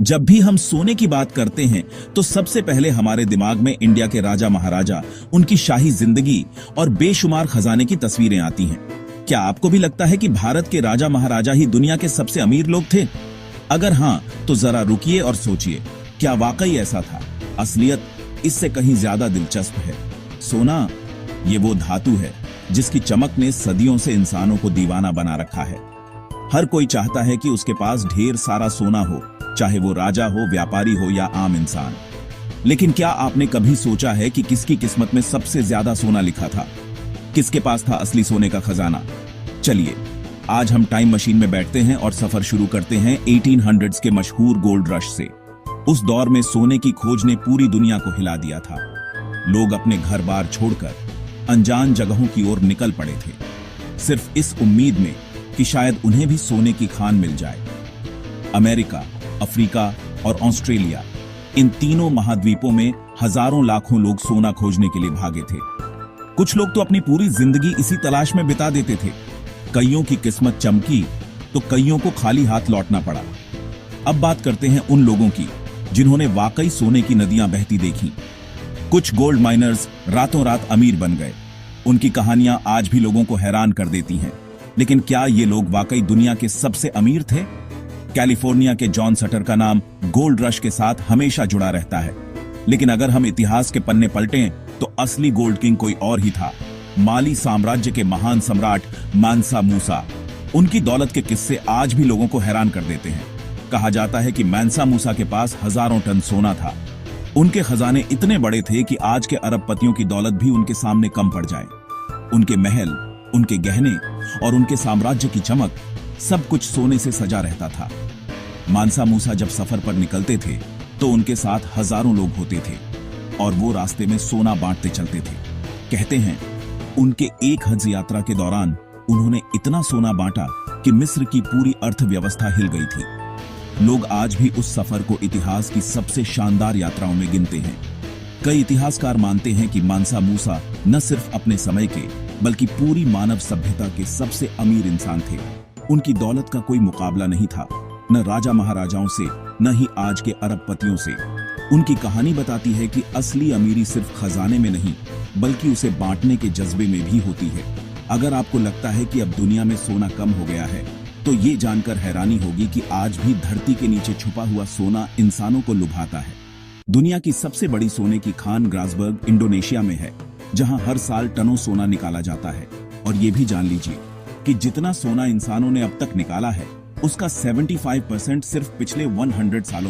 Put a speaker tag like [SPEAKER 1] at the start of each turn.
[SPEAKER 1] जब भी हम सोने की बात करते हैं तो सबसे पहले हमारे दिमाग में इंडिया के राजा महाराजा, उनकी शाही जिंदगी और बेशुमार खजाने की तस्वीरें आती हैं। क्या आपको भी लगता है कि भारत के राजा महाराजा ही दुनिया के सबसे अमीर लोग थे? अगर हां, तो जरा रुकिए और सोचिए, क्या वाकई ऐसा था? असलियत इससे कहीं ज्यादा दिलचस्प है। सोना, ये वो धातु है जिसकी चमक ने सदियों से इंसानों को दीवाना बना रखा है। हर कोई चाहता है कि उसके पास ढेर सारा सोना हो, चाहे वो राजा हो, व्यापारी हो या आम इंसान। लेकिन क्या आपने कभी सोचा है कि किसकी किस्मत में सबसे ज्यादा सोना लिखा था? किसके पास था असली सोने का खजाना? चलिए, आज हम टाइम मशीन में बैठते हैं और सफर शुरू करते हैं 1800s के मशहूर गोल्ड रश से। उस दौर में सोने की खोज ने पूरी दुनिया को हिला दिया था। लोग अपने घर बार छोड़कर अनजान जगहों की ओर निकल पड़े थे, सिर्फ इस उम्मीद में कि शायद उन्हें भी सोने की खान मिल जाए। अमेरिका, अफ्रीका और ऑस्ट्रेलिया, इन तीनों महाद्वीपों में हजारों लाखों लोग सोना खोजने के लिए भागे थे। कुछ लोग तो अपनी पूरी जिंदगी इसी तलाश में बिता देते थे। कईयों की किस्मत चमकी तो कईयों को खाली हाथ लौटना पड़ा। अब बात करते हैं उन लोगों की जिन्होंने वाकई सोने की नदियां बहती देखी। कुछ गोल्ड माइनर्स रातों रात अमीर बन गए। उनकी कहानियां आज भी लोगों को हैरान कर देती हैं। लेकिन क्या ये लोग वाकई दुनिया के सबसे अमीर थे? कैलिफोर्निया के जॉन सटर का नाम गोल्ड रश के साथ हमेशा जुड़ा रहता है। लेकिन अगर हम इतिहास के पन्ने पलटें तो असली गोल्ड किंग कोई और ही था। माली साम्राज्य के महान सम्राट मानसा मूसा। उनकी दौलत के किस्से आज भी लोगों को हैरान कर देते हैं। कहा जाता है कि मानसा मूसा के पास हजारों टन सोना था। उनके खजाने इतने बड़े थे कि आज के अरबपतियों की दौलत भी उनके सामने कम पड़ जाए। उनके महल, उनके गहने और उनके साम्राज्य की चमक, सब कुछ सोने से सजा रहता था। मानसा मूसा जब सफर पर निकलते थे तो उनके साथ हजारों लोग होते थे और वो रास्ते में सोना बांटते चलते थे। कहते हैं उनके एक हज यात्रा के दौरान उन्होंने इतना सोना बांटा कि मिस्र की पूरी अर्थव्यवस्था हिल गई थी। लोग आज भी उस सफर को इतिहास की सबसे शानदार यात्राओं में गिनते हैं। कई इतिहासकार मानते हैं कि मानसा मूसा न सिर्फ अपने समय के बल्कि पूरी मानव सभ्यता के सबसे अमीर इंसान थे। उनकी दौलत का कोई मुकाबला नहीं था, न राजा महाराजाओं से, न ही आज के अरबपतियों से। उनकी कहानी बताती है कि असली अमीरी सिर्फ खजाने में नहीं बल्कि उसे बांटने के जज्बे में भी होती है। अगर आपको लगता है कि अब दुनिया में सोना कम हो गया है तो ये जानकर हैरानी होगी कि आज भी धरती के नीचे छुपा हुआ सोना इंसानों को लुभाता है। दुनिया की सबसे बड़ी सोने की खान ग्रासबर्ग, इंडोनेशिया में है, जहां हर साल टनों सोना निकाला जाता है। और ये भी जान लीजिए कि जितना सोना इंसानों ने अब तक निकाला है उसका 75% सिर्फ पिछले 100 सालों